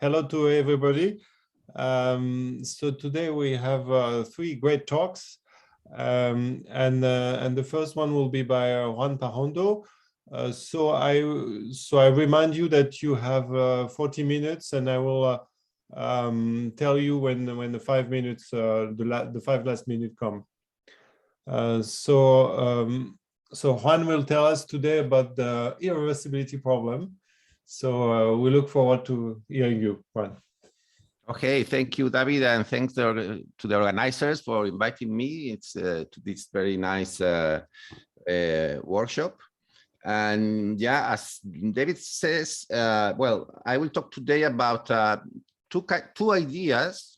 Hello to everybody. So today we have three great talks, and the first one will be by Juan Parrondo. So I remind you that you have 40 minutes, and I will tell you when the 5 minutes, the 5 last minutes come. So Juan will tell us today about the irreversibility problem. So we look forward to hearing you, Juan. Okay, thank you, David, and thanks to the organizers for inviting me to this very nice workshop. And yeah, as David says, well, I will talk today about two ideas.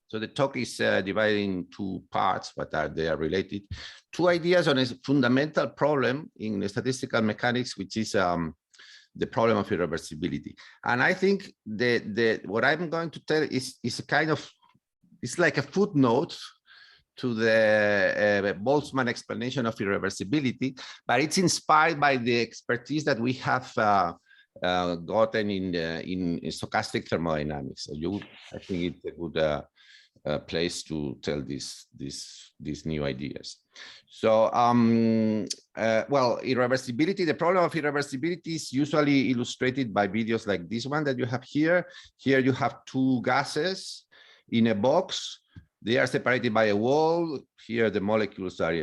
So the talk is divided in two parts, but they are related. Two ideas on a fundamental problem in statistical mechanics, which is the problem of irreversibility. And I think what I'm going to tell is a kind of, it's like a footnote to the Boltzmann explanation of irreversibility, but it's inspired by the expertise that we have gotten in stochastic thermodynamics. So I think it's a good place to tell these new ideas. So, well, irreversibility, the problem of irreversibility is usually illustrated by videos like this one that you have here. Here you have two gases in a box. They are separated by a wall. Here the molecules are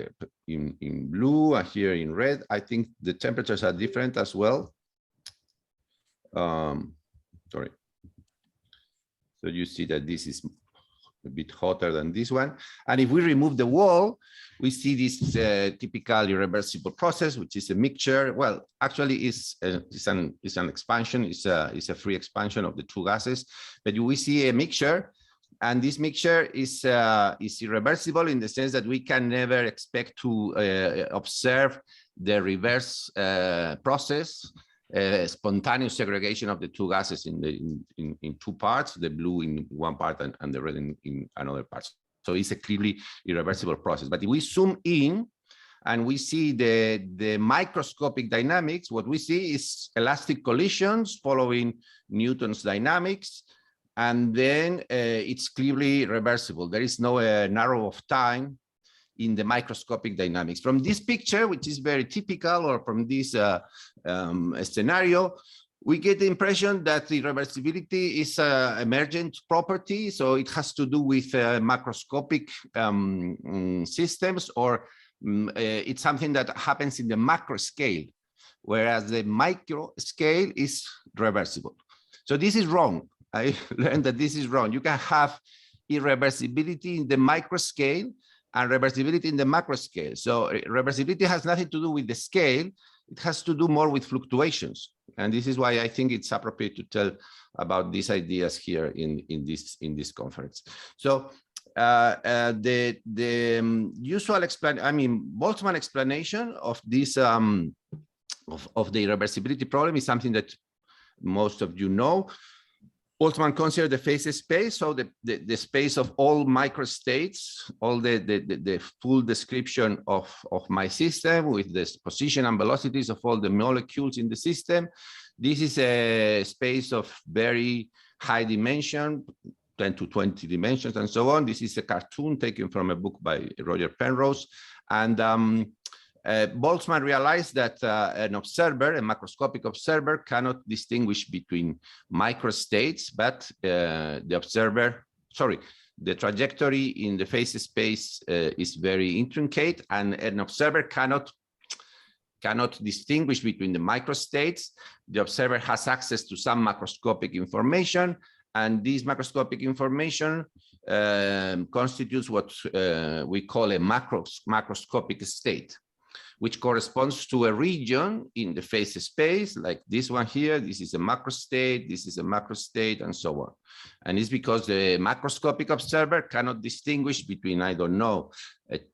in blue and here in red. I think the temperatures are different as well. Sorry. So you see that this is a bit hotter than this one. And if we remove the wall, we see this typical irreversible process, which is a mixture. Well, actually it's an expansion, it's a free expansion of the two gases, but we see a mixture, and this mixture is irreversible in the sense that we can never expect to observe the reverse process, spontaneous segregation of the two gases in two parts, the blue in one part and the red in another part. So it's a clearly irreversible process. But if we zoom in and we see the microscopic dynamics, what we see is elastic collisions following Newton's dynamics, and then it's clearly reversible. There is no narrow of time in the microscopic dynamics. From this picture, which is very typical, or from this scenario, we get the impression that the reversibility is an emergent property. So it has to do with macroscopic systems, or it's something that happens in the macro scale, whereas the micro scale is reversible. So this is wrong. I learned that this is wrong. You can have irreversibility in the micro scale and reversibility in the macro scale. So reversibility has nothing to do with the scale. It has to do more with fluctuations. And this is why I think it's appropriate to tell about these ideas here in this conference. So the usual Boltzmann explanation of this of the irreversibility problem is something that most of you know. Boltzmann considered the phase space, so the space of all microstates, all the full description of my system with the position and velocities of all the molecules in the system. This is a space of very high dimension, 10 to 20 dimensions and so on. This is a cartoon taken from a book by Roger Penrose. And Boltzmann realized that an observer, a macroscopic observer, cannot distinguish between microstates, but the trajectory in the phase space is very intricate, and an observer cannot distinguish between the microstates. The observer has access to some macroscopic information, and this macroscopic information constitutes what we call a macroscopic state, which corresponds to a region in the phase space, like this one here. This is a macrostate, this is a macrostate, and so on. And it's because the macroscopic observer cannot distinguish between, I don't know,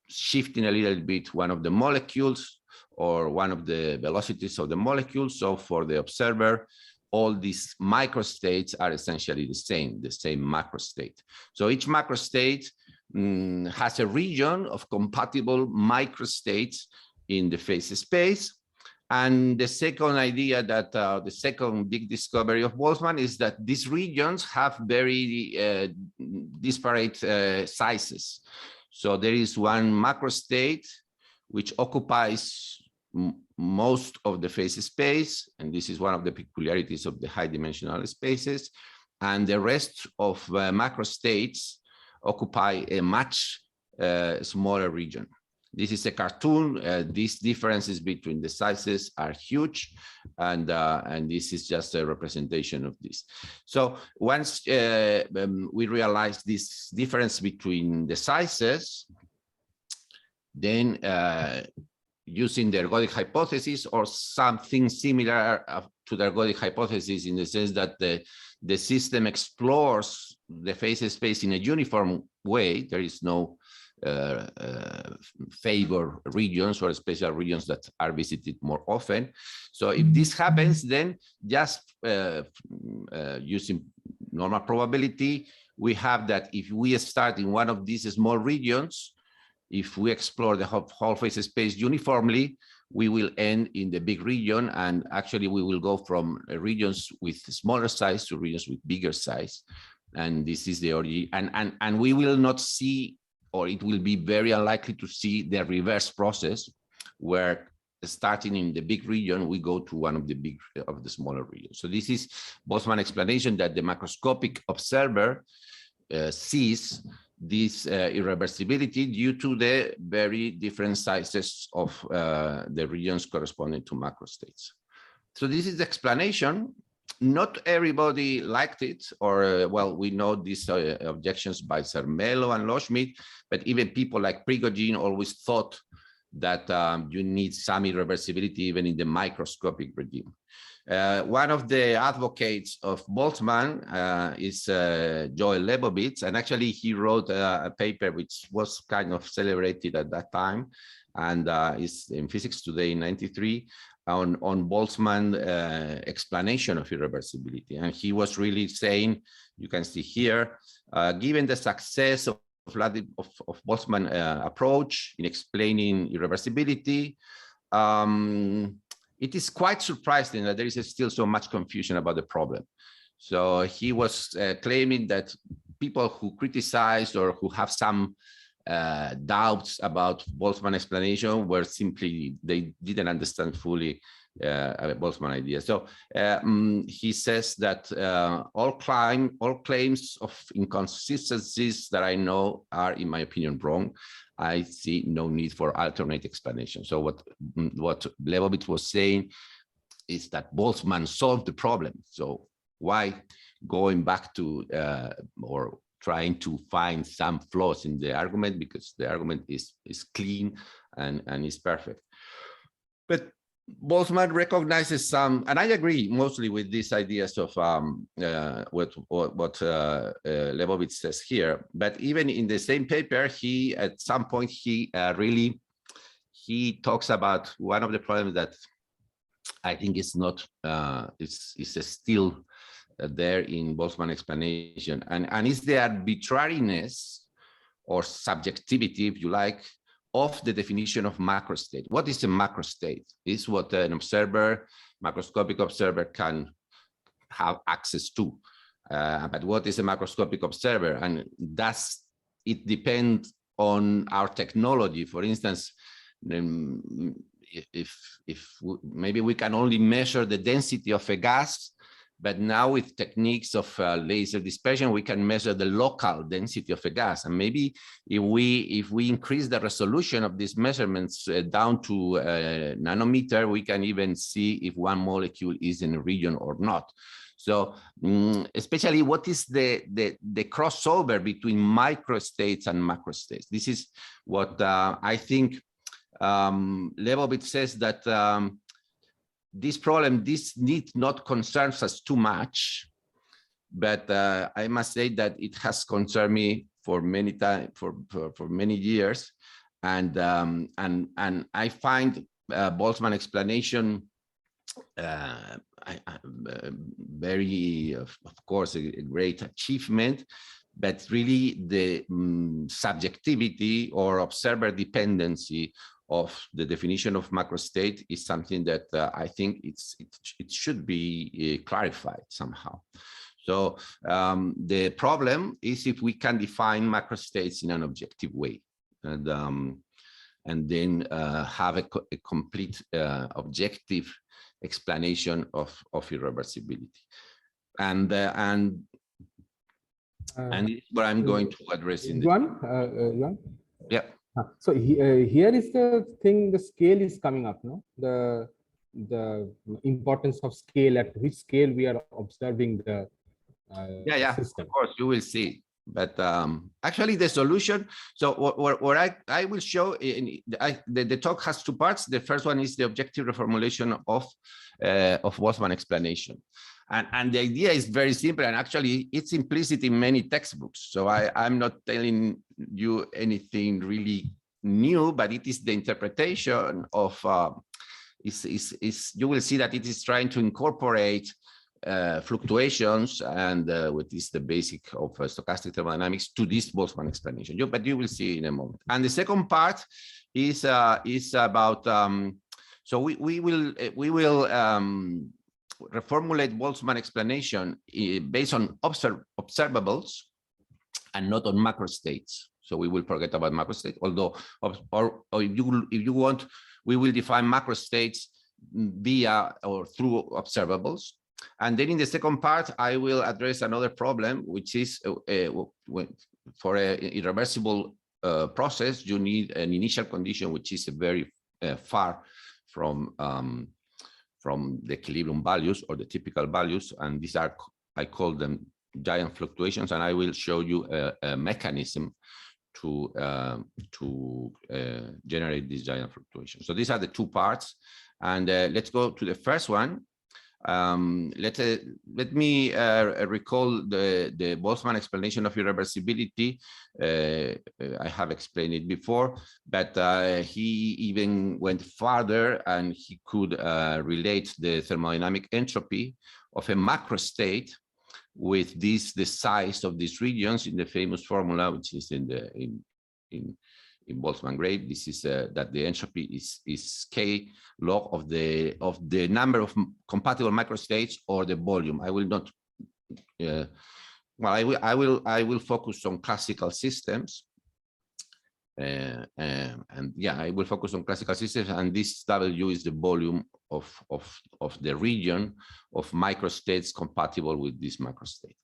shifting a little bit one of the molecules or one of the velocities of the molecules. So for the observer, all these microstates are essentially the same macrostate. So each macrostate has a region of compatible microstates in the phase space, And the second idea that the second big discovery of Boltzmann is that these regions have very disparate sizes. So there is one macro state which occupies most of the phase space, and this is one of the peculiarities of the high dimensional spaces, and the rest of macro states occupy a much smaller region. This is a cartoon. These differences between the sizes are huge, and this is just a representation of this. So once we realize this difference between the sizes, then using the ergodic hypothesis or something similar to the ergodic hypothesis, in the sense that the system explores the phase space in a uniform way, there is no favor regions or special regions that are visited more often. So if this happens, then just using normal probability, we have that if we start in one of these small regions, if we explore the whole phase space uniformly, we will end in the big region, and actually we will go from regions with smaller size to regions with bigger size. And this is the origin, and we will not see, or it will be very unlikely to see, the reverse process, where starting in the big region, we go to one of the smaller regions. So this is Boltzmann explanation that the macroscopic observer sees this irreversibility due to the very different sizes of the regions corresponding to macro states. So this is the explanation. Not everybody liked it, or well, we know these objections by Zermelo and Loschmidt, but even people like Prigogine always thought that you need some irreversibility even in the microscopic regime. One of the advocates of Boltzmann is Joel Lebowitz, and actually he wrote a paper which was kind of celebrated at that time, and is in Physics Today in '93, on Boltzmann explanation of irreversibility. And he was really saying, you can see here, given the success of Boltzmann approach in explaining irreversibility, it is quite surprising that there is still so much confusion about the problem. So he was claiming that people who criticize or who have some doubts about Boltzmann explanation were simply, they didn't understand fully Boltzmann idea. So he says that all claims of inconsistencies that I know are, in my opinion, wrong. I see no need for alternate explanation. So what Lebowitz was saying is that Boltzmann solved the problem. So why going back to or trying to find some flaws in the argument, because the argument is clean and is perfect. But Boltzmann recognizes some, and I agree mostly with these ideas of what Lebowitz says here. But even in the same paper, he at some point he talks about one of the problems that I think is not is still there in Boltzmann explanation, and is the arbitrariness or subjectivity, if you like, of the definition of macro state. What is a macro state? Is what an observer, macroscopic observer, can have access to. But what is a macroscopic observer? And does it depend on our technology? For instance, if maybe we can only measure the density of a gas, but now with techniques of laser dispersion, we can measure the local density of a gas. And maybe if we increase the resolution of these measurements down to a nanometer, we can even see if one molecule is in a region or not. So especially what is the crossover between microstates and macrostates? This is what I think Lebowitz says, that this problem, this need not concerns us too much, but I must say that it has concerned me for many for many years, and I find Boltzmann explanation very, of course, a great achievement, but really the subjectivity or observer dependency of the definition of macrostate is something that I think it should be clarified somehow. So the problem is if we can define macrostates in an objective way, and then have a complete objective explanation of irreversibility, and this is what I'm going to address in Juan? Yeah. So here is the thing, the scale is coming up, no? The importance of scale, at which scale we are observing the system. Of course, you will see. But actually the solution, so what I will show, the talk has two parts. The first one is the objective reformulation of Boltzmann explanation. And the idea is very simple, and actually it's implicit in many textbooks. So I'm not telling you anything really new, but it is the interpretation of, you will see that it is trying to incorporate fluctuations and what is the basic of stochastic thermodynamics to this Boltzmann explanation. But you will see in a moment. And the second part is about, so we will reformulate Boltzmann explanation based on observables and not on macrostates. So we will forget about macrostates, although, or if you want, we will define macrostates via or through observables. And then in the second part, I will address another problem, which is for an irreversible process, you need an initial condition which is very far from the equilibrium values or the typical values, and these are, I call them giant fluctuations, and I will show you a mechanism to generate these giant fluctuations. So these are the two parts, and let's go to the first one. Let me recall the Boltzmann explanation of irreversibility. I have explained it before, but he even went farther, and he could relate the thermodynamic entropy of a macrostate with the size of these regions in the famous formula, which is in Boltzmann grade. This is that the entropy is k log of the number of compatible macrostates or the volume. I will not. Well, I will focus on classical systems, and yeah, I will focus on classical systems, and this W is the volume of the region of microstates compatible with this macrostate.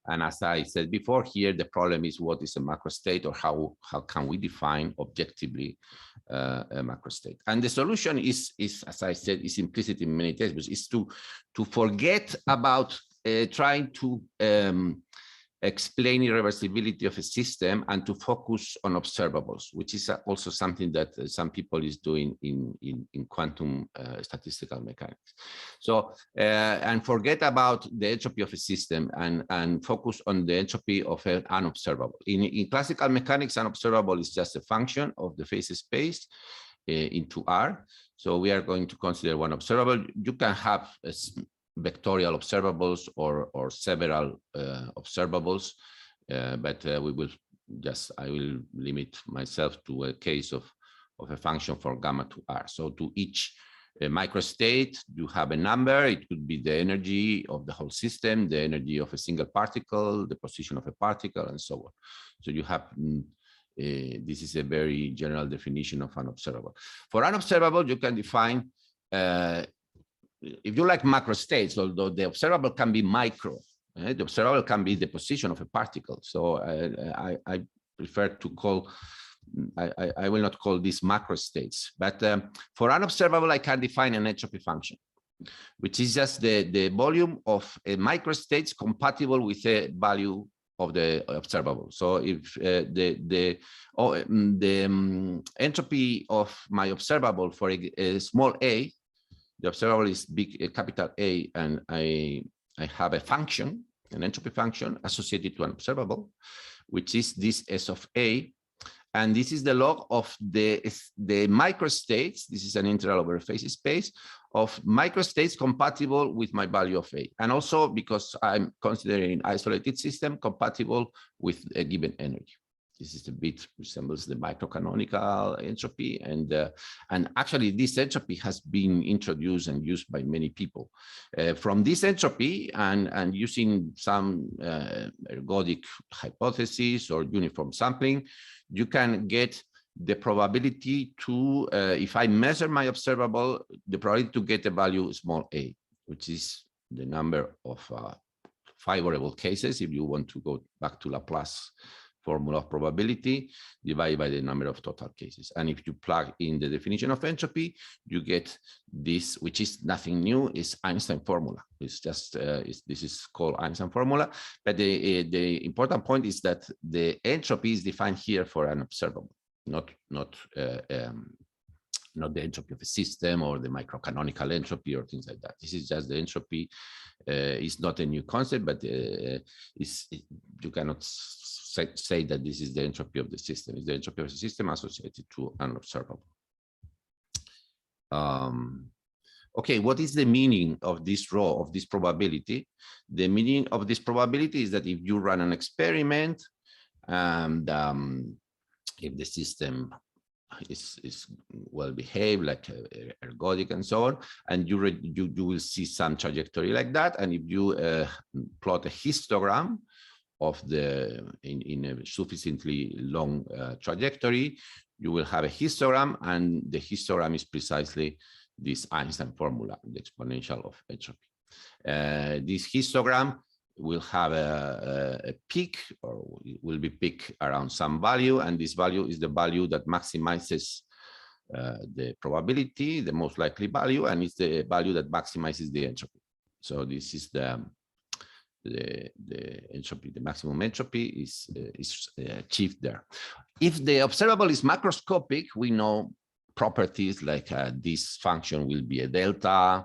And as I said before, here the problem is what is a macrostate, or how can we define objectively a macrostate? And the solution is, as I said, is implicit in many textbooks, is to forget about trying to explain irreversibility of a system and to focus on observables, which is also something that some people is doing in quantum statistical mechanics. So, and forget about the entropy of a system and focus on the entropy of an unobservable. In classical mechanics, an observable is just a function of the phase space into R. So we are going to consider one observable. You can have vectorial observables or several observables, but we will just, I will limit myself to a case of a function for gamma to R. So to each microstate, you have a number. It could be the energy of the whole system, the energy of a single particle, the position of a particle, and so on. So you have, this is a very general definition of an observable. For an observable, you can define, if you like macrostates, although the observable can be micro, the observable can be the position of a particle. So I prefer to call, I will not call these macrostates, but for an observable, I can define an entropy function, which is just the volume of a microstates compatible with a value of the observable. So if the entropy of my observable for a small a, the observable is big, capital A, and I have a function, an entropy function associated to an observable, which is this S of A, and this is the log of the microstates. This is an integral over a phase space of microstates compatible with my value of A, and also because I'm considering an isolated system compatible with a given energy. This is a bit resembles the microcanonical entropy, and actually this entropy has been introduced and used by many people. From this entropy and using some ergodic hypothesis or uniform sampling, you can get the probability to, if I measure my observable, the probability to get a value small a, which is the number of favorable cases, if you want to go back to Laplace formula of probability, divided by the number of total cases. And if you plug in the definition of entropy, you get this, which is nothing new, is Einstein formula. It's just, this is called Einstein formula. But the important point is that the entropy is defined here for an observable, not the entropy of a system or the microcanonical entropy or things like that. This is just the entropy. It's not a new concept, but you cannot say that this is the entropy of the system. It's the entropy of the system associated to an observable. Okay, what is the meaning of this rho, of this probability? The meaning of this probability is that if you run an experiment and if the system is well behaved, like ergodic and so on, and you will see some trajectory like that. And if you plot a histogram of the in a sufficiently long trajectory, you will have a histogram, and the histogram is precisely this Einstein formula, the exponential of entropy. This histogram will have a peak, or will be peak around some value, and this value is the value that maximizes the probability, the most likely value, and it's the value that maximizes the entropy. So this is the entropy, the maximum entropy is achieved there. If the observable is macroscopic, we know properties like this function will be a delta,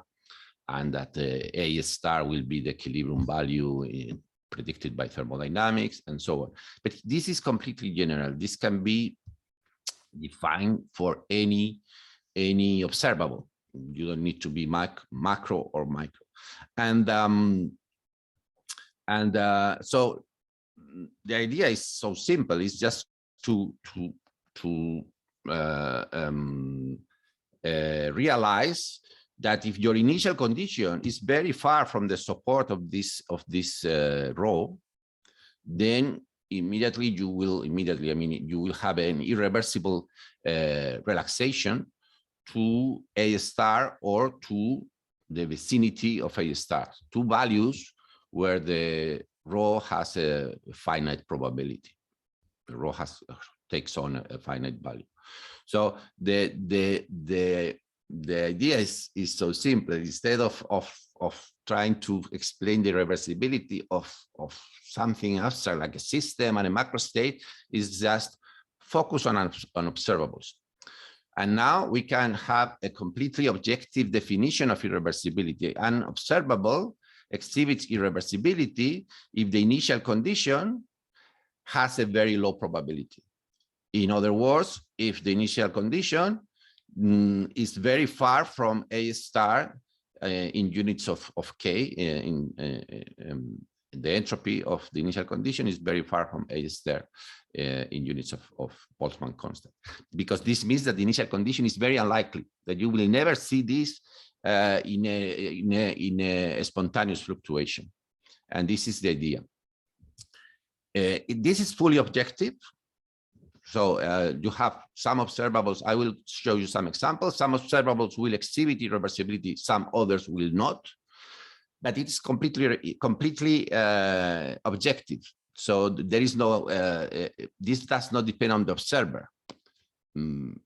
and that A star will be the equilibrium value predicted by thermodynamics, and so on. But this is completely general. This can be defined for any observable. You don't need to be macro or micro. So the idea is so simple. It's just to realize that if your initial condition is very far from the support of this rho, then immediately you will have an irreversible relaxation to A star or to the vicinity of A star, two values where the rho has a finite probability. The rho takes on a finite value. So the idea is so simple. Instead of trying to explain the reversibility of something abstract like a system and a macro state, is just focus on observables. And now we can have a completely objective definition of irreversibility. An observable exhibits irreversibility if the initial condition has a very low probability. In other words, if the initial condition is very far from A star in units of K, the entropy of the initial condition is very far from A star in units of Boltzmann constant, because this means that the initial condition is very unlikely, that you will never see this in a spontaneous fluctuation. And this is the idea. This is fully objective. So you have some observables. I will show you some examples. Some observables will exhibit irreversibility, some others will not. But it's completely objective. So there is no, this does not depend on the observer.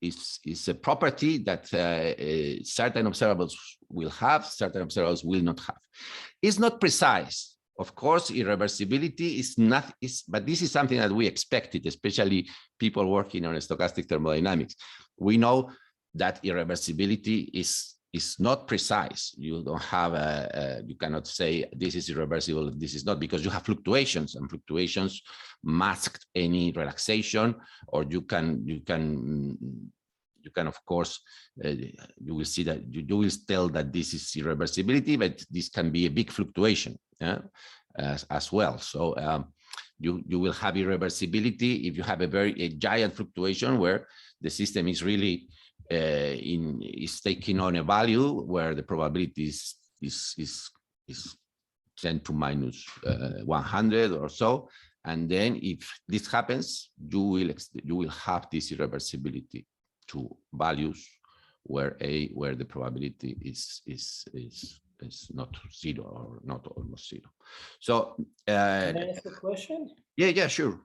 It's a property that certain observables will have, certain observables will not have. It's not precise. Of course, irreversibility is not, but this is something that we expected, especially people working on stochastic thermodynamics. We know that irreversibility is not precise. You don't have you cannot say this is irreversible, this is not, because you have fluctuations, and fluctuations mask any relaxation, or you can of course, you will see that you will tell that this is irreversibility, but this can be a big fluctuation as well. So You will have irreversibility if you have a giant fluctuation where the system is really is taking on a value where the probability is 10 to minus 100 or so. And then if this happens, you will have this irreversibility to values where the probability is not zero or not almost zero. So can I ask a question? Yeah, sure.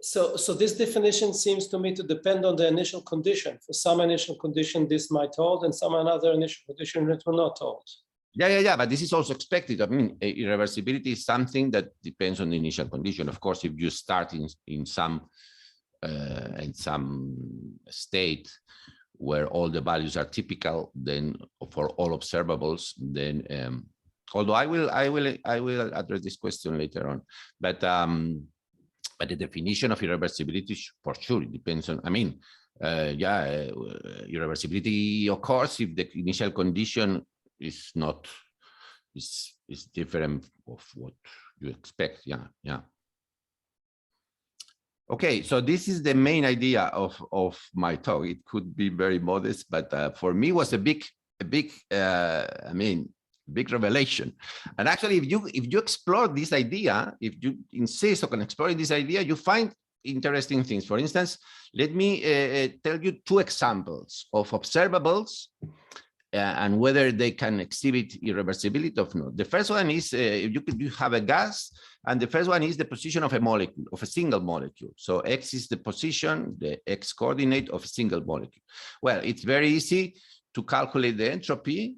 So this definition seems to me to depend on the initial condition. For some initial condition, this might hold, and some another initial condition it will not hold. Yeah, but this is also expected. I mean, irreversibility is something that depends on the initial condition. Of course, if you start in some state where all the values are typical, then for all observables, then although I will address this question later on, but the definition of irreversibility for sure it depends on. I mean, irreversibility occurs if the initial condition is not is different of what you expect. Yeah. Okay, so this is the main idea of my talk. It could be very modest, but for me was a big revelation. And actually, if you explore this idea, if you insist on exploring this idea, you find interesting things. For instance, let me tell you two examples of observables and whether they can exhibit irreversibility or not. The first one is you have a gas, and the first one is the position of a molecule, of a single molecule. So X is the position, the X coordinate of a single molecule. Well, it's very easy to calculate the entropy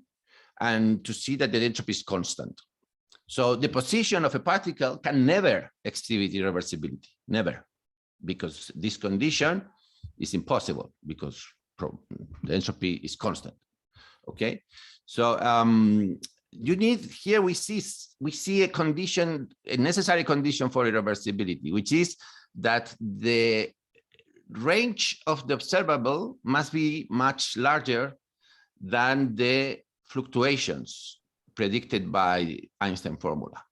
and to see that the entropy is constant. So the position of a particle can never exhibit irreversibility, never, because this condition is impossible because the entropy is constant. Okay, so you need here we see a condition, a necessary condition for irreversibility, which is that the range of the observable must be much larger than the fluctuations predicted by Einstein formula,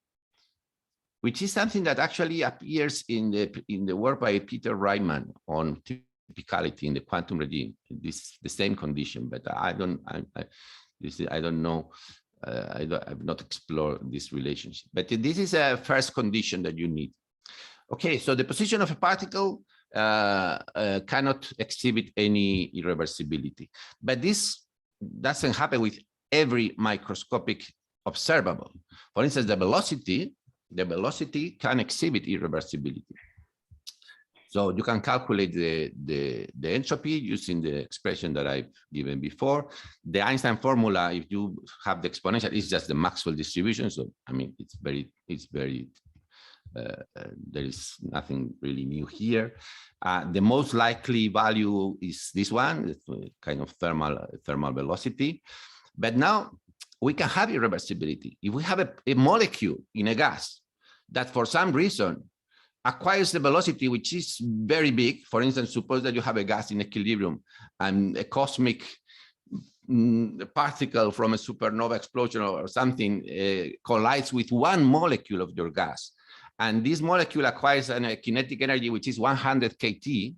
which is something that actually appears in the work by Peter Riemann on typicality in the quantum regime. This the same condition, but I don't know. I've not explored this relationship, but this is a first condition that you need. Okay, so the position of a particle cannot exhibit any irreversibility, but this doesn't happen with every microscopic observable. For instance, the velocity can exhibit irreversibility. So you can calculate the entropy using the expression that I've given before. The Einstein formula, if you have the exponential, is just the Maxwell distribution. So I mean, it's very there is nothing really new here. The most likely value is this one, it's kind of thermal velocity. But now we can have irreversibility. If we have a molecule in a gas that for some reason acquires the velocity which is very big, for instance, suppose that you have a gas in equilibrium and a cosmic particle from a supernova explosion or something collides with one molecule of your gas, and this molecule acquires a kinetic energy which is 100 kT.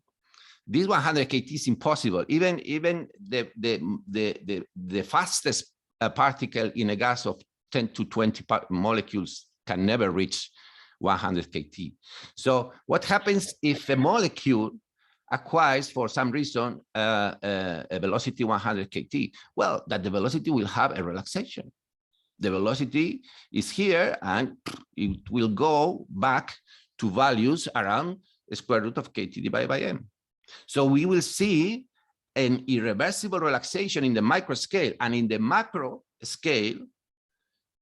This 100 kT is impossible. Even the fastest particle in a gas of 10 to 20 molecules can never reach 100 kT. So what happens if a molecule acquires, for some reason, a velocity 100 kT? Well, that the velocity will have a relaxation. The velocity is here, and it will go back to values around the square root of kT divided by m. So we will see an irreversible relaxation in the micro scale, and in the macro scale,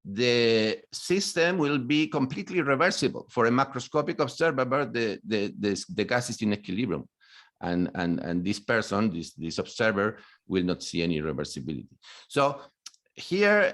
the system will be completely reversible. For a macroscopic observer, the gas is in equilibrium, and this person, this observer, will not see any irreversibility. So here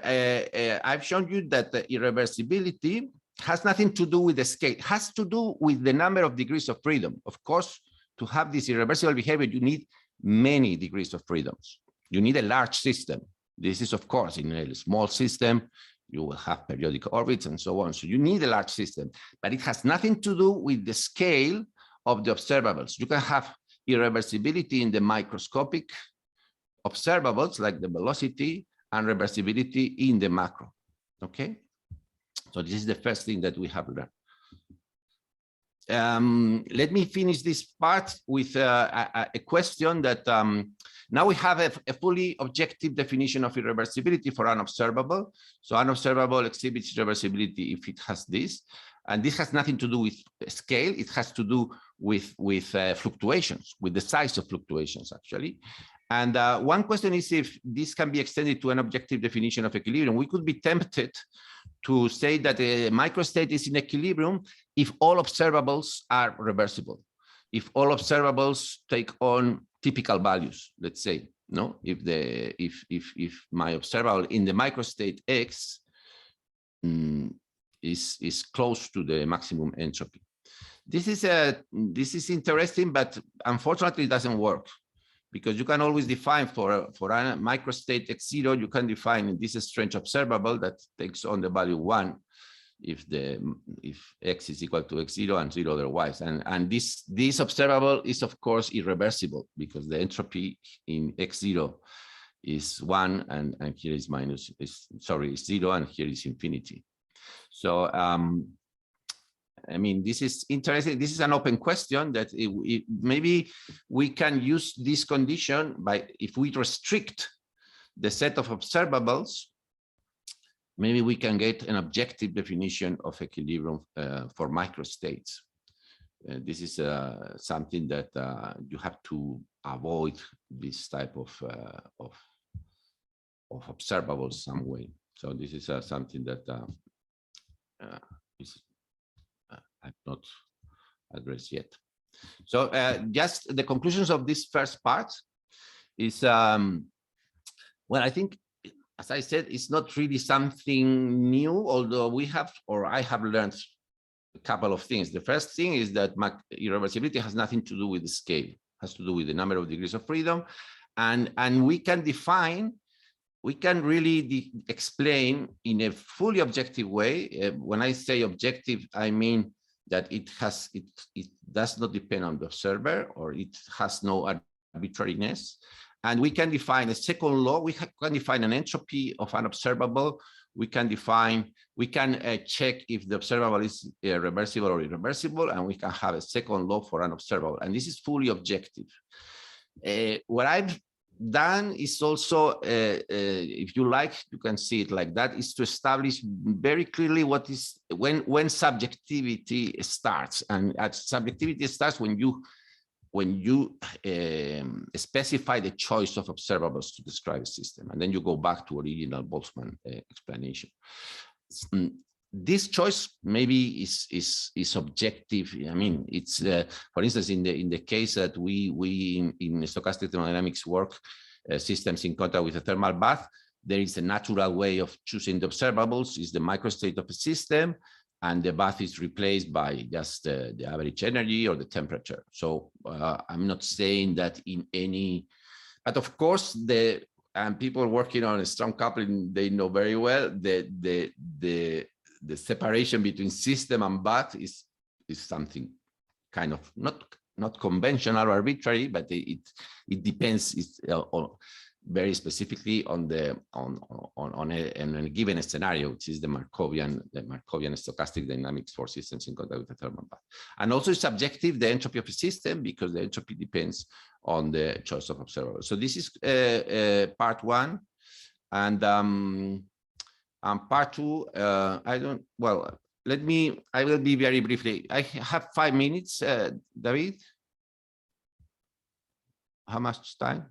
I've shown you that the irreversibility has nothing to do with the scale. It has to do with the number of degrees of freedom. Of course, to have this irreversible behavior, you need many degrees of freedoms. You need a large system. This is, of course, in a small system, you will have periodic orbits and so on. So you need a large system, but it has nothing to do with the scale of the observables. You can have irreversibility in the microscopic observables like the velocity, and reversibility in the macro. Okay, so this is the first thing that we have learned. Let me finish this part with a question that now we have a fully objective definition of irreversibility for an observable. So an observable exhibits irreversibility if it has this, and this has nothing to do with scale. It has to do with fluctuations, with the size of fluctuations actually. And one question is if this can be extended to an objective definition of equilibrium. We could be tempted to say that a microstate is in equilibrium if all observables are reversible, if all observables take on typical values. Let's say, no, if my observable in the microstate X is close to the maximum entropy. This is interesting, but unfortunately, it doesn't work. Because you can always define for a microstate X0, you can define this strange observable that takes on the value 1 if X is equal to X0 and 0 otherwise. And this observable is of course irreversible because the entropy in X0 is 1 and here is is 0 and here is infinity. So I mean, this is interesting. This is an open question that maybe we can use this condition by, if we restrict the set of observables, maybe we can get an objective definition of equilibrium for microstates. This is something that you have to avoid this type of observables some way. So this is something that is I've not addressed yet. So just the conclusions of this first part is, well, I think, as I said, it's not really something new, although we have, or I have learned a couple of things. The first thing is that irreversibility has nothing to do with the scale, it has to do with the number of degrees of freedom. And we can define, we can really explain in a fully objective way. When I say objective, I mean that it does not depend on the observer, or it has no arbitrariness. And we can define a second law. We can define an entropy of an observable. We can check if the observable is reversible or irreversible, and we can have a second law for an observable. And this is fully objective. What I've done is also, if you like, you can see it like that, is to establish very clearly what is when subjectivity starts. And subjectivity starts when you specify the choice of observables to describe a system, and then you go back to original Boltzmann explanation. This choice maybe is objective. I mean, it's for instance in the case that we in stochastic thermodynamics work systems in contact with a thermal bath. There is a natural way of choosing the observables, is the microstate of a system, and the bath is replaced by just the average energy or the temperature. So I'm not saying that in any, but of course and people working on a strong coupling, they know very well the separation between system and bath is something kind of not conventional or arbitrary, but it depends very specifically on a given scenario, which is the Markovian stochastic dynamics for systems in contact with the thermal bath. And also it's subjective, the entropy of a system, because the entropy depends on the choice of observable. So this is part one, and part two, I will be very briefly. I have 5 minutes, David. How much time?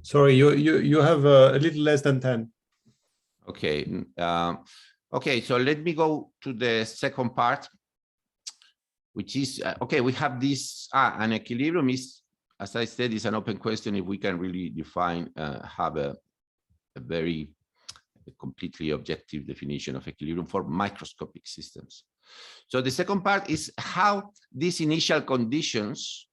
Sorry, you have a little less than 10. Okay. Okay, so let me go to the second part, which is, okay, we have this, an equilibrium is, as I said, is an open question if we can really define, have a very completely objective definition of equilibrium for microscopic systems. So the second part is how these initial conditions,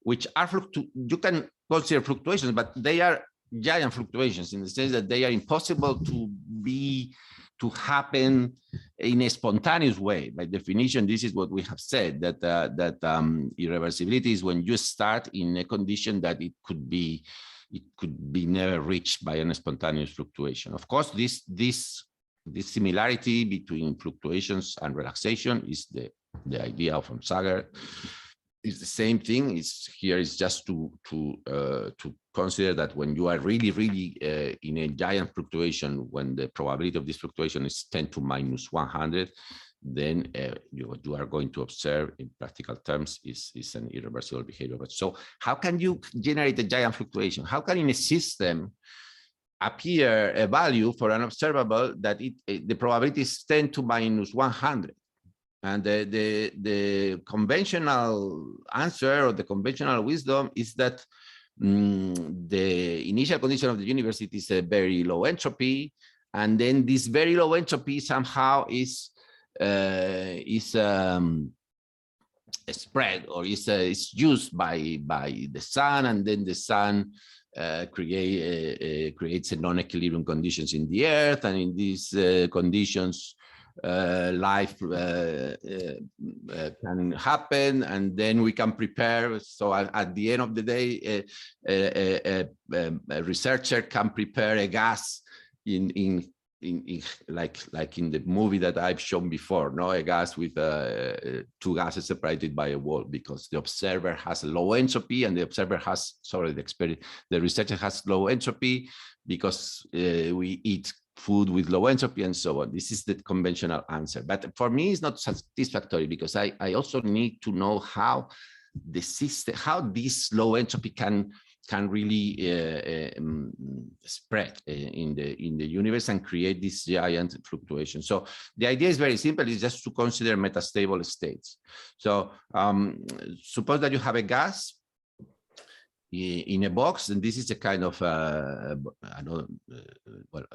which are you can consider fluctuations, but they are giant fluctuations in the sense that they are impossible to happen in a spontaneous way. By definition, this is what we have said, that irreversibility is when you start in a condition that it could be never reached by a spontaneous fluctuation. Of course, this similarity between fluctuations and relaxation is the idea from Sager. It's the same thing. It's just to consider that when you are really in a giant fluctuation, when the probability of this fluctuation is 10 to minus 100, then what you are going to observe in practical terms is an irreversible behavior. But so how can you generate a giant fluctuation? How can in a system appear a value for an observable that the probability is 10 to minus 100? And the conventional answer or the conventional wisdom is that the initial condition of the universe is a very low entropy, and then this very low entropy somehow is spread or is used by the sun, and then the sun creates a non-equilibrium conditions in the earth, and in these conditions life can happen, and then we can prepare. So at the end of the day, a researcher can prepare a gas in like in the movie that I've shown before, no, a gas with two gases separated by a wall, because the observer has a low entropy and the observer has, the researcher has low entropy because we eat food with low entropy and so on. This is the conventional answer. But for me, it's not satisfactory, because I also need to know how the system, how this low entropy can really spread in the universe and create this giant fluctuation. So the idea is very simple. It's just to consider metastable states. So suppose that you have a gas in a box, and this is a kind of a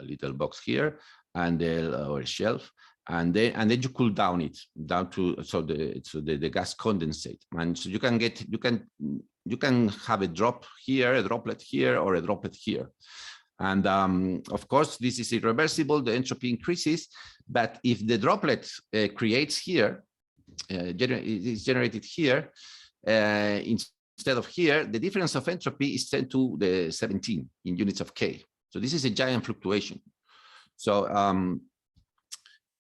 little box here, and or a shelf, and then you cool down it down to so the gas condensate, and so you can have a drop here, a droplet here, or a droplet here. And of course, this is irreversible. The entropy increases, but if the droplet creates here, is generated here, instead of here, the difference of entropy is 10 to the 17 in units of K. So this is a giant fluctuation. So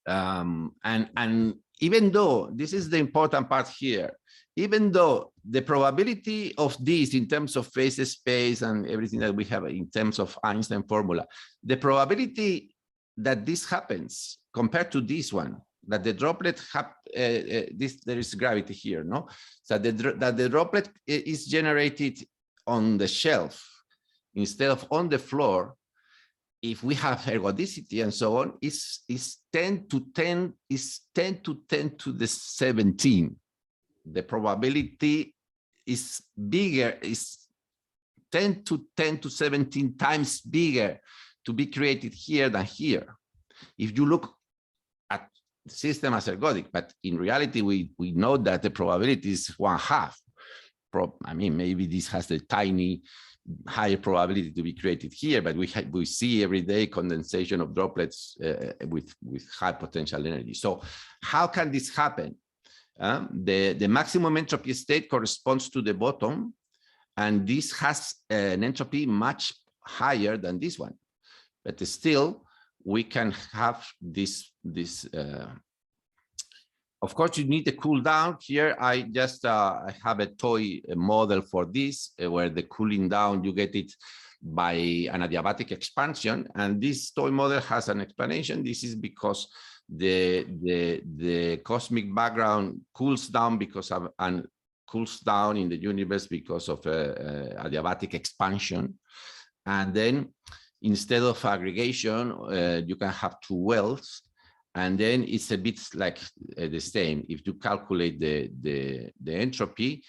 and even though this is the important part here, even though the probability of this in terms of phase space and everything that we have in terms of Einstein formula, the probability that this happens compared to this one, that the droplet there is gravity here, no? So that the droplet is generated on the shelf instead of on the floor, if we have ergodicity and so on, is 10 to 10 to the 17. The probability is bigger, is 10 to 17 times bigger to be created here than here. If you look at the system as ergodic, but in reality, we know that the probability is 1/2. I mean, maybe this has a tiny higher probability to be created here, but we see every day condensation of droplets with high potential energy. So how can this happen? The maximum entropy state corresponds to the bottom, and this has an entropy much higher than this one. But still, we can have this. Of course, you need a cool down. Here, I just I have a toy model for this, where the cooling down, you get it by an adiabatic expansion. And this toy model has an explanation. This is because the cosmic background cools down because of, and cools down in the universe because of adiabatic expansion. And then instead of aggregation, you can have two wells. And then it's a bit like the same. If you calculate the entropy,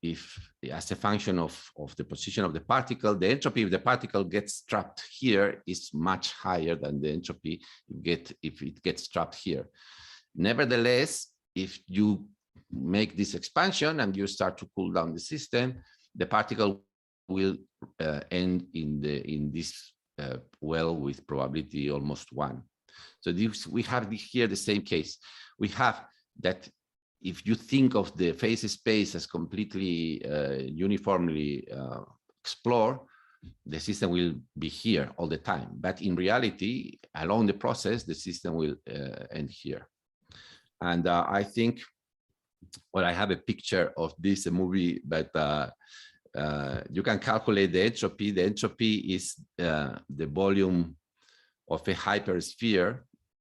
if as a function of the position of the particle, the entropy if the particle gets trapped here is much higher than the entropy you get if it gets trapped here. Nevertheless, if you make this expansion and you start to cool down the system, the particle will end in this well with probability almost 1. So we have here the same case. We have that if you think of the phase space as completely uniformly explored, the system will be here all the time. But in reality, along the process, the system will end here. And I think, well, I have a picture of this movie, but you can calculate the entropy. The entropy is the volume of a hypersphere.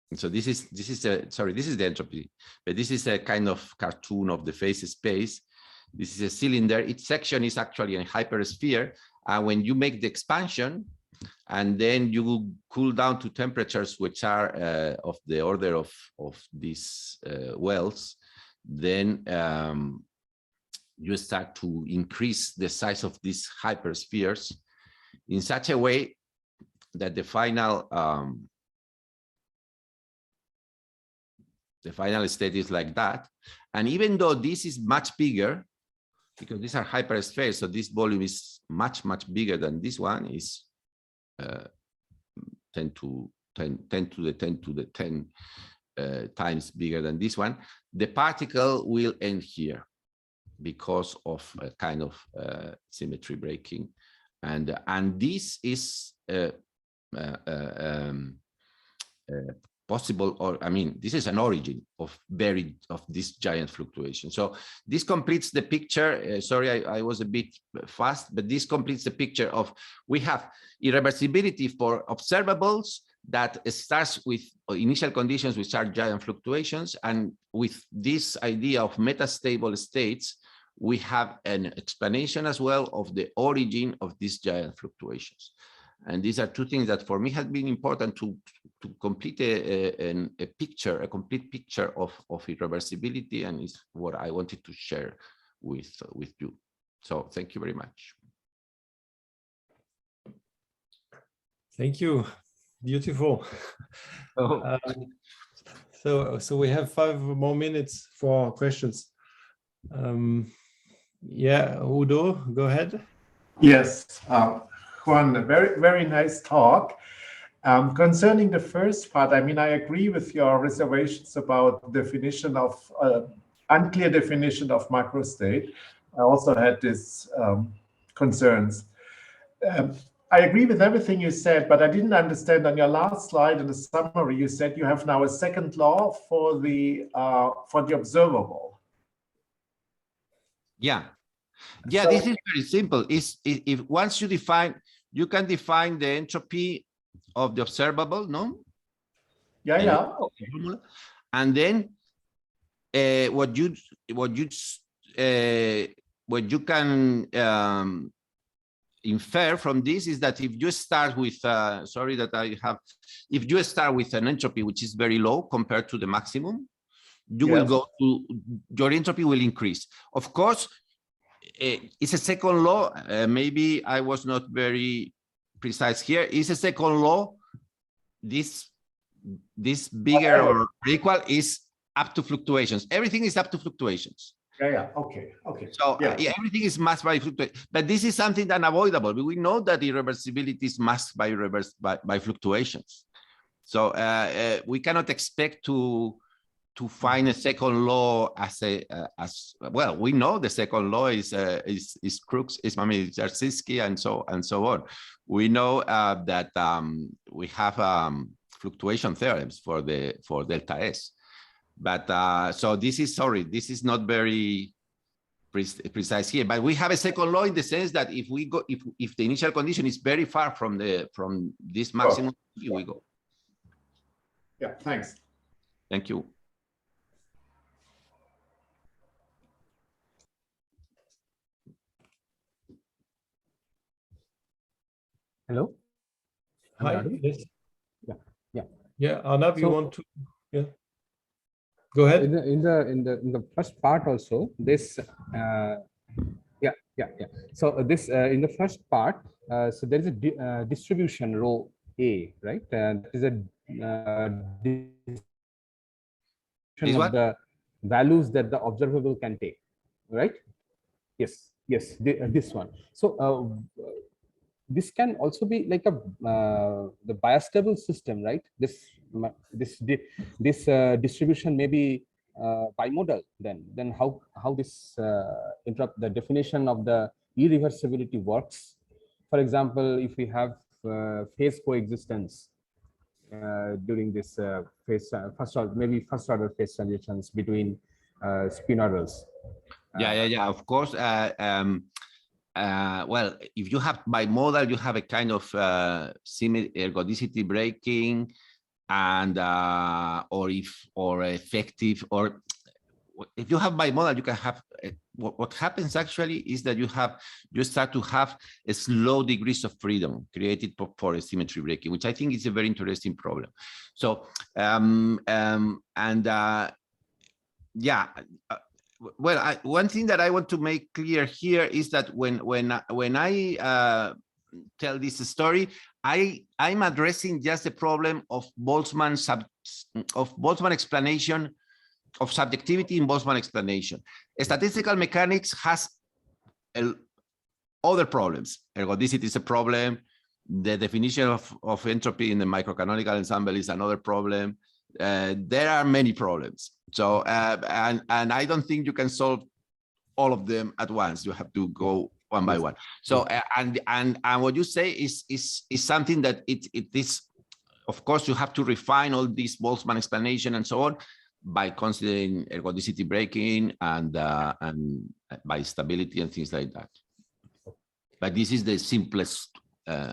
And so this is the entropy, but this is a kind of cartoon of the phase space. This is a cylinder. Its section is actually a hypersphere. And when you make the expansion, and then you cool down to temperatures which are of the order of these wells, then you start to increase the size of these hyperspheres in such a way that the final state is like that. And even though this is much bigger, because these are hyperspheres, so this volume is much bigger than this one, is 10 to the 10 times bigger than this one. The particle will end here because of a kind of symmetry breaking, and this is possible, or I mean, this is an origin of this giant fluctuation. So this completes the picture. Sorry, I was a bit fast, but this completes the picture of, we have irreversibility for observables that starts with initial conditions which are giant fluctuations, and with this idea of metastable states, we have an explanation as well of the origin of these giant fluctuations. And these are two things that for me have been important to complete a complete picture of irreversibility, and is what I wanted to share with you. So thank you very much. Thank you. Beautiful. Oh. So we have 5 more minutes for questions. Yeah, Udo, go ahead. Yes, Juan, a very nice talk. Concerning the first part, I mean, I agree with your reservations about definition of unclear definition of macrostate. I also had these concerns. I agree with everything you said, but I didn't understand on your last slide in the summary. You said you have now a second law for the observable. Yeah, so, this is very simple. If once you define, you can define the entropy of the observable, no? Yeah. Okay. And then what you can infer from this is that if you start with if you start with an entropy which is very low compared to the maximum, you will go to, your entropy will increase. Of course, it's a second law. Maybe I was not very precise here. It's a second law. This bigger or equal is up to fluctuations. Everything is up to fluctuations. Yeah. Okay. So everything is masked by fluctuations. But this is something unavoidable. We know that irreversibility is masked by fluctuations. So we cannot expect to find a second law as well. We know the second law is Crookes, Jarzynski, and so on. We know that we have fluctuation theorems for delta S. But so this is not very precise here. But we have a second law in the sense that if the initial condition is very far from this maximum, here we go. Yeah. Thanks. Thank you. Hello. Hi. Yes. Yeah. Arnab, you want to? Yeah. Go ahead. In the first part also, this. So this in the first part, so there is a distribution rho A, right? That is a distribution of the values that the observable can take, right? Yes, this one. So this can also be like a the biastable system, right? This distribution may be bimodal. Then how this interrupt the definition of the irreversibility works? For example, if we have phase coexistence during this first order phase transitions between spin orders. Yeah. Of course. Well, if you have bimodal, you have a kind of ergodicity breaking, and or effective, or if you have bimodal, you can have what happens actually is that you start to have a slow degrees of freedom created for symmetry breaking, which I think is a very interesting problem. So yeah. Well, one thing that I want to make clear here is that when I tell this story, I'm addressing just the problem of Boltzmann explanation of subjectivity in Boltzmann explanation. Statistical mechanics has other problems. Ergodicity is a problem. The definition of entropy in the microcanonical ensemble is another problem. There are many problems. So and I don't think you can solve all of them at once. You have to go one by one. So and what you say is something that it is. Of course, you have to refine all this Boltzmann explanation and so on by considering ergodicity breaking and by stability and things like that. But this is the simplest.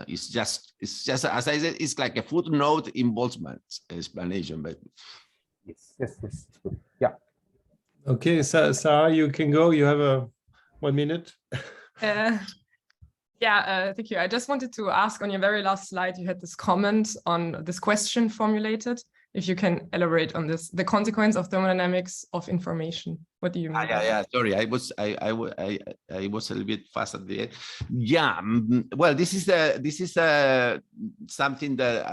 It's just as I said, it's like a footnote in Boltzmann's explanation. But yes. Yeah. Okay, Saha, you can go. You have 1 minute. Yeah, thank you. I just wanted to ask, on your very last slide, you had this comment on this question formulated. If you can elaborate on this, the consequence of thermodynamics of information. What do you mean? Yeah. Sorry, I was a little bit fast at the end. Yeah. Well, this is something that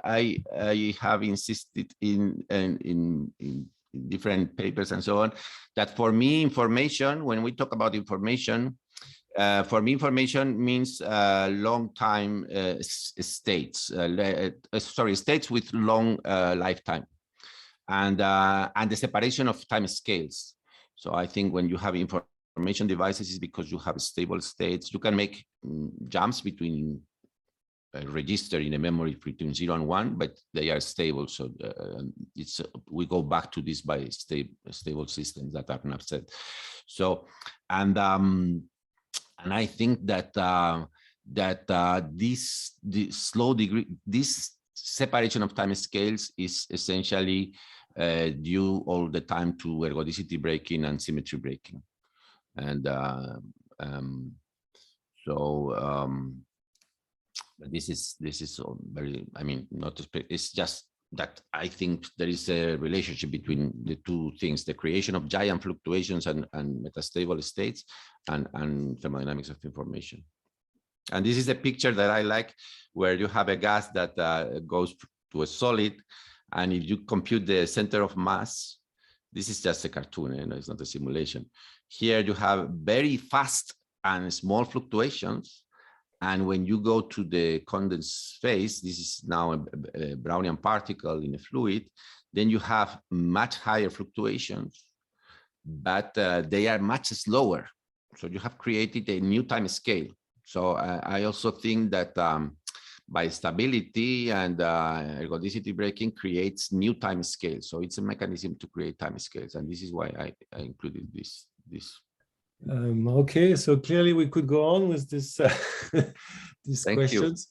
I have insisted in different papers and so on. That for me, information. When we talk about information. For me, information means long time states. States with long lifetime, and the separation of time scales. So I think when you have information devices, is because you have stable states. You can make jumps between a register in a memory between 0 and 1, but they are stable. So we go back to this by stable systems that Arnab said. So and I think that this separation of time scales is essentially due all the time to ergodicity breaking and symmetry breaking, and this is very. I mean, not to speak. It's just that I think there is a relationship between the two things: the creation of giant fluctuations and metastable states, and thermodynamics of information. And this is a picture that I like, where you have a gas that goes to a solid, and if you compute the center of mass, this is just a cartoon, it's not a simulation. Here you have very fast and small fluctuations. And when you go to the condensed phase, this is now a Brownian particle in a fluid, then you have much higher fluctuations, but they are much slower. So you have created a new time scale. So I also think that by stability and ergodicity breaking creates new time scales. So it's a mechanism to create time scales. And this is why I included this. Okay, so clearly we could go on with this these questions,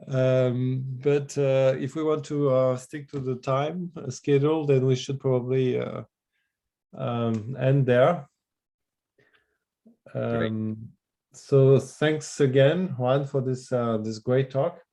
but if we want to stick to the time schedule, then we should probably end there. So thanks again, Juan, for this this great talk.